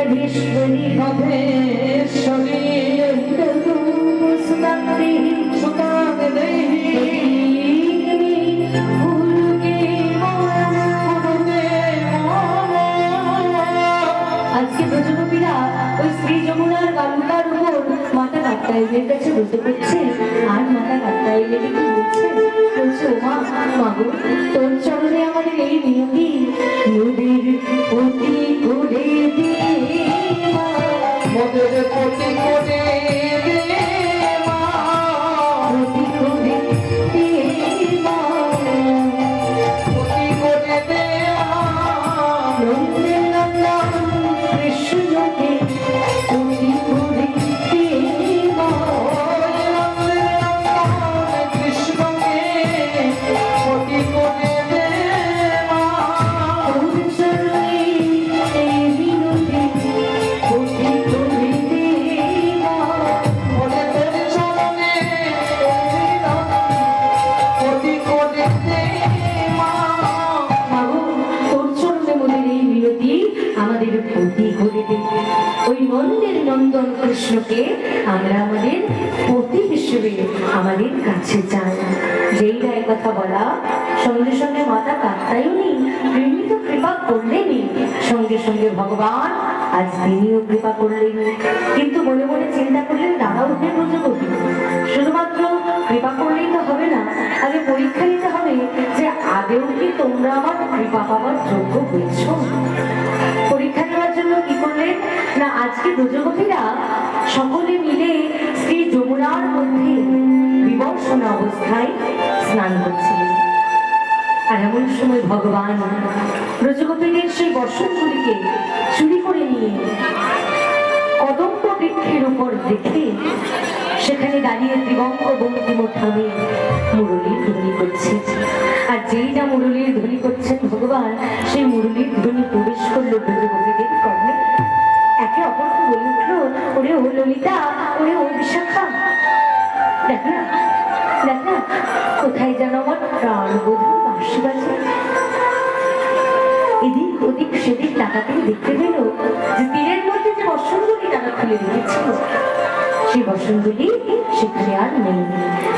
महेश्वरी महेश्वरी सुतांते सुतांत আজকে ব্রজগোপীরা ওই শ্রী যমুনার বালুকার উপর মাতা কাত্যায়নের কাছে বসে পড়ছে আর মাতা কাত্যায়নের কি বলছে বলছে ওমা মাগো তোর চরণে আমাদের এই মিনতি নদীর পতি করে দে মা মোদের পতি করে দে মা পতি করে দে মা পতি করে দে মা নন্দে নন্দন কৃষ্ণকে পতি করে দে মা নন্দে নন্দন কৃষ্ণকে পতি করে দে মা তোর চরণে এই মিনতি পতি করে দে মা মোদের চরণে পতি করে দে মা মাগো তোর চরণে মোদের এই মিনতি আমাদের পতি করে দে ওই নন্দের নন্দন কৃষ্ণকে আমরা আমাদের পতি হিসেবে আমাদের কাছে চাই যেই না কথা বলা সঙ্গে সঙ্গে মাতা কাত্যায়নী প্রেমিত কৃপা করলেনি সঙ্গে সঙ্গে ভগবান আজ তিনিও কৃপা করলেন কিন্তু মনে মনে চিন্তা করলেন দাঁড়াও হে ব্রজগোপী শুধুমাত্র কৃপা করলেই তো হবে না আগে পরীক্ষা নিতে হবে যে আদেও কি তোমরা আমার কৃপা পাওয়ার যোগ্য হয়েছ পরীক্ষা নেওয়ার জন্য কি করলেন না আজকে ব্রজগোপীরা সকলে মিলে শ্রী যমুনার মধ্যে বিবর্ষণা অবস্থায় স্নান করছিলেন আর এমন সময় ভগবান ব্রজগোপীদের সেই বর্ষণগুলিকে চুরি করে নিয়ে কদম্ব বৃক্ষের উপর দেখে সেখানে দাঁড়িয়ে ত্রিবঙ্গ বঙ্কিম ঠামে মুরলীর ধ্বনি করছে আর যেই না মুরলীর ধ্বনি করছেন ভগবান সেই মুরলীর ধ্বনি প্রবেশ করলো ব্রজগোপীদের কর্ণে একে অপরকে বলে উঠলো ওরে ও ললিতা ওরে ও বিশাখা দেখ না কোথায় যেন আমার প্রাণবধূ বাঁশি বাজে এদিক ওদিক সেদিক তাকাতেই দেখতে পেল যে তীরের মধ্যে যে বসনগুলি তারা খুলে রেখেছিল সেই বসনগুলি সেখানে আর নেই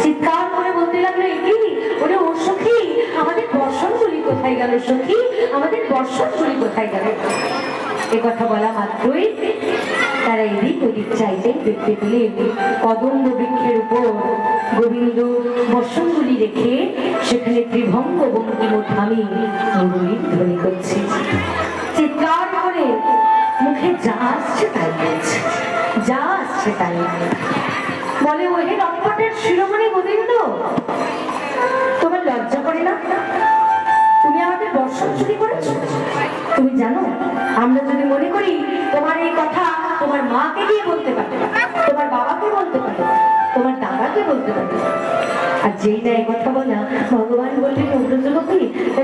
চিৎকার করে বলতে লাগলো এগি ওরে ও সখী আমাদের বসনগুলি কোথায় গেল সখী আমাদের বসনগুলি কোথায় গেল এ কথা বলা মাত্রই তারা এদিক ওদিক চাইতে দেখতে পেলেন কদম্ব বৃক্ষের উপর গোবিন্দ বসনগুলি রেখে সেখানে ত্রিভঙ্গ বঙ্কিম ঠামে মুরলীর ধ্বনি করছে চিৎকার করে মুখে যা আসছে তাই বলছে যা আসছে তাই বলে ওহে লম্পটের শিরোমণি গোবিন্দ তোমার লজ্জা করে না তুমি আমাদের বর্ষণ চুরি করেছো তুমি জানো আমরা যদি মনে করি তোমার এই কথা তোমার মাকে গিয়ে বলতে পারো তোমার বাবাকে বলতে পারো তোমার দাদাকে বলতে পারো আর যেই না এই কথা বলা ভগবান বললেন ব্রজগোপী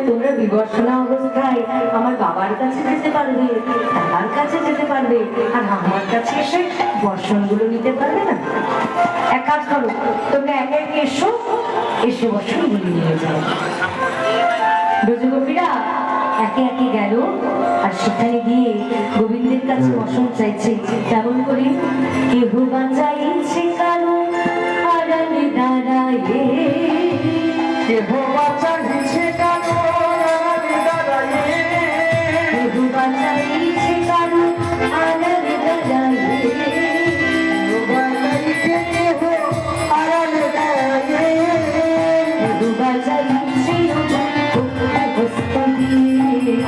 তোমরা বিবর্ষণা অবস্থায় আমার বাবার কাছে যেতে পারবে দাদার কাছে যেতে পারবে আর আমার কাছে এসে বর্ষণগুলো নিতে পারবে না এক কাজ করো তোমরা একে একে এসো এসে বর্ষণগুলি নিয়ে যাও ব্রজগোপীরা একে একে গেল আর সেখানে গিয়ে গোবিন্দের কাছে বসন চাইছে তেমন করে কেহ বাঁচাইছে কারো আড়ালে দাঁড়ায় কেহ বাঁচাইছে কারো আড়ালে দাঁড়ায় কেহ বাঁচাইছে কারো আড়ালে দাঁড়ায় কেহ বাঁচাইছে কেহ আড়ালে দাঁড়ায় কেহ বাঁচাইছে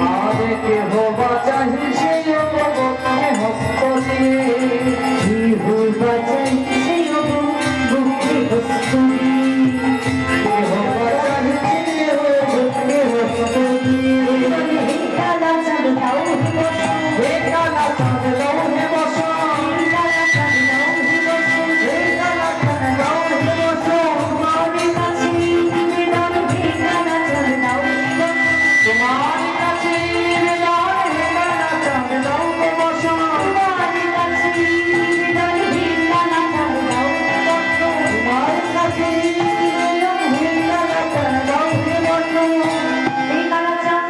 আরে কেহ বাঁচাইছে বুকে হস্ত দিয়ে কেহ বাঁচাইছে বুকে হস্ত দিয়ে কেহ বাঁচাইছে বুকে হস্ত দিয়ে হে কালা চাঁদ দাও হে কালা চাঁদ দাও হে বসো হে কালা চাঁদ দাও হে বসো হে কালা চাঁদ দাও হে বসো তোমার কাছে নিবেদন হে কালা চাঁদ দাও হে বসো তোমার কাছে নিবেদন হে কালা চাঁদ দাও হে বসো তোমার কাছে নিবেদন হে কালা চাঁদ দাও হে বসো তোমার কাছে নিবেদন হে কালা চাঁদ দাও হে বসো এই কালা চাঁদ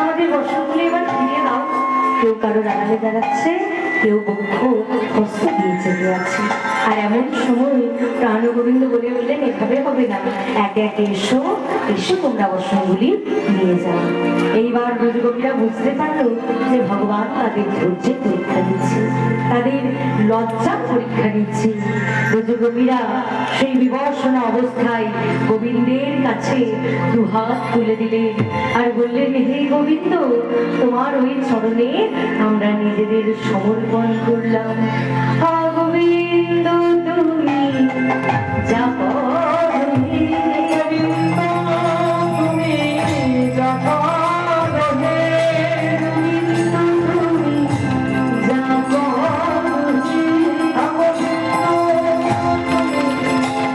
আমাদের বসনগুলি এবার ফিরিয়ে দাও কেউ কারোর আড়ালে দাঁড়াচ্ছে কেউ বক্ষ হস্ত দিয়ে চেপে আছে। আর এমন সময় প্রাণ গোবিন্দ বলে উঠলেন, এভাবে হবে না, একে একে এসো, এসো তোমরা বস্ত্রগুলি নিয়ে যাও। এইবার ব্রজগোপীরা বুঝতে পারলো যে ভগবান তাদের ধৈর্যের পরীক্ষা দিচ্ছে, তাদের লজ্জার পরীক্ষা দিচ্ছে। ব্রজগোপীরা সেই বিবর্ষণা অবস্থায় গোবিন্দের কাছে দুহাত তুলে দিলেন আর বললেন, হে গোবিন্দ, তোমার ওই চরণে আমরা নিজেদের সমর্পণ করলাম। গোবিন্দ তুমি যা করো, গোবিন্দ তুমি যা করো, গোবিন্দ তুমি যা করো,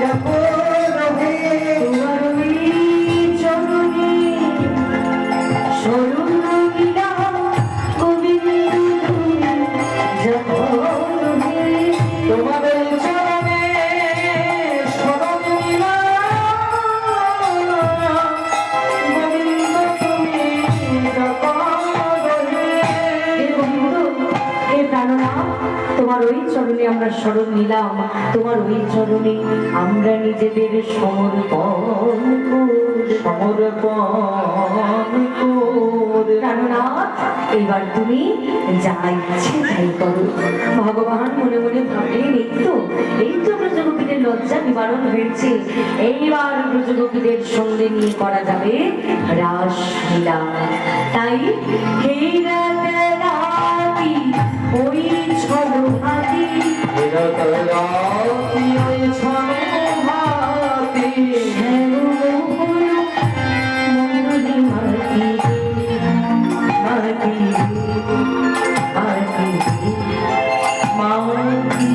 যা করো, তোমার ওই চরণে শরণ নিলাম, গোবিন্দ তুমি যা করো, তোমাদের চরণে শরণ নিলাম, গোবিন্দ তুমি যা করো। হে গোবিন্দ, হে প্রাণনাথ, তোমার ওই চরণে আমরা শরণ নিলাম, তোমার ওই চরণে আমরা নিজেদের সমর্পণ প্রাণনাথ, এইবার তুমি যা ইচ্ছে তাই করো। ভগবান মনে মনে ভাবলেন, এই তো ব্রজগোপীদের লজ্জা নিবারণ হয়েছে, এইবার ব্রজগোপীদের সঙ্গে নিয়ে করা যাবে রাসলীলা। তাই এই রাতি ওই ছড়ো হাতি, ওই ছড়ো হাতি, মঙ্গলি মাতি মাতি মাতি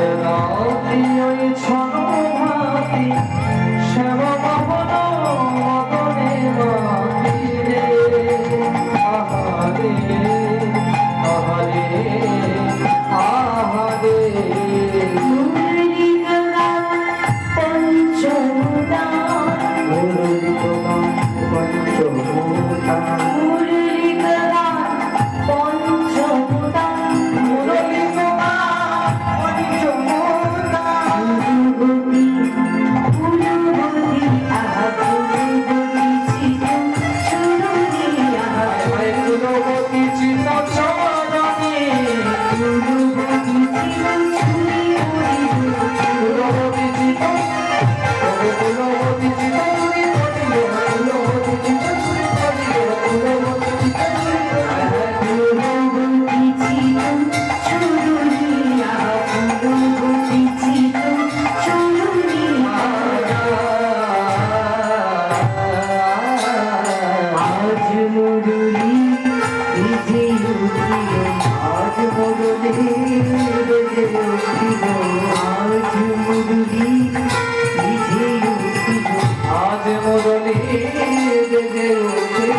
মাতি, ওই ছড়ো হাতি, শ্যাম মোহন মদনে মাতি রে, আহারে আহারে আহারে। মুরলী গান পঞ্চমুদান, মুরলী গান পঞ্চমুদান, মুরলী গান পঞ্চমুদান, মুরলী গান পঞ্চমুদান, গুরুগতি গুরুগতি আহা, গুরুগতি চিত সুরনি আহা, গুরুগতি চিত সুরনি, গুরুগতি চিত সুরনি, গুরুগতি চিত, গুরুগতি চিত সুরনি, গুরুগতি চিত সুরনি, গুরুগতি চিত সুরনি আহা, গুরুগতি চিত সুরনি আহা। আজ মুরলী বেজে উঠিল, আজ মুরলী বেজে উঠিল, আজ মুরলী বেজে উঠিল, আজ মুরলী বেজে উঠিল, আজ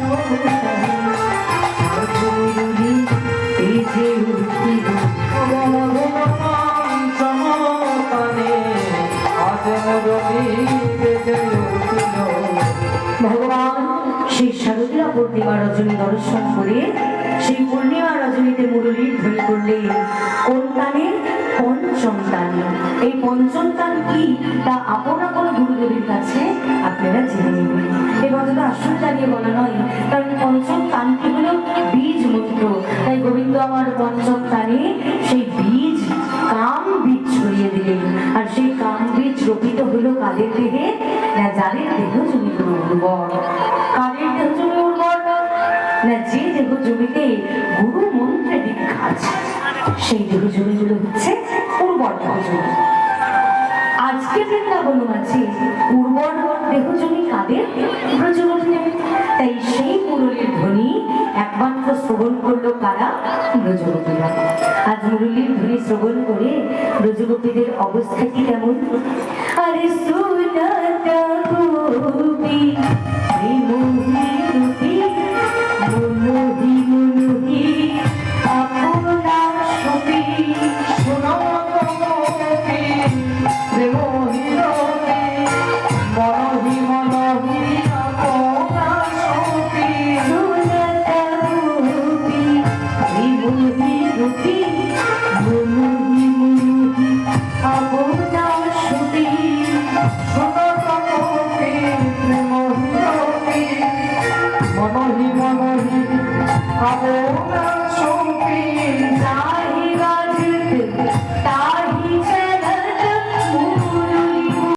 মুরলী বেজে উঠিল, ভগবান সেই শারদীয়া পূর্ণিমা রজনী দর্শন করে সেই পূর্ণিমা রজনীতে মুরলীর ধ্বনি করলেন। কোন তানে? পঞ্চম তানে। এই পঞ্চম তান কি তা আপন আপন গুরুদেবের কাছে আপনারা জেনে নেবেন। এই কথাটা আসল জানিয়ে বলা নয়, কারণ পঞ্চম তানটি হলো বীজ মন্ত্র। তাই গোবিন্দ আমার পঞ্চম তানে সেই বীজ, কাম বীজ ছড়িয়ে দিলেন। আর সেই কাম বীজ রোপিত হলো কাদের দেহে? না যাদের দেহ জমি উর্বর। কাদের দেহ জমি উর্বর? না যে দেহ জমিতে গুরু মন্ত্রে দীক্ষা আছে, সেই দেহ জমিগুলো হচ্ছে উর্বর দেহ জমি। আজকে বৃন্দাবন আছে উর্বর দেহ জমি কাদের? ব্রজগোপীদের। তাই সেই মুরলীর ধ্বনি একমাত্র শ্রবণ করলো কারা? ব্রজগোপীরা। আজ মুরলীর ধ্বনি শ্রবণ করে ব্রজগোপীদের অবস্থা কি কেমন? আরে সুলতা গোপী মোহি রূপী, মোহি মোহি আপনার সপি, শোনো গোপী মোহি রূপী, মনহি মনহি আপনার ভগবান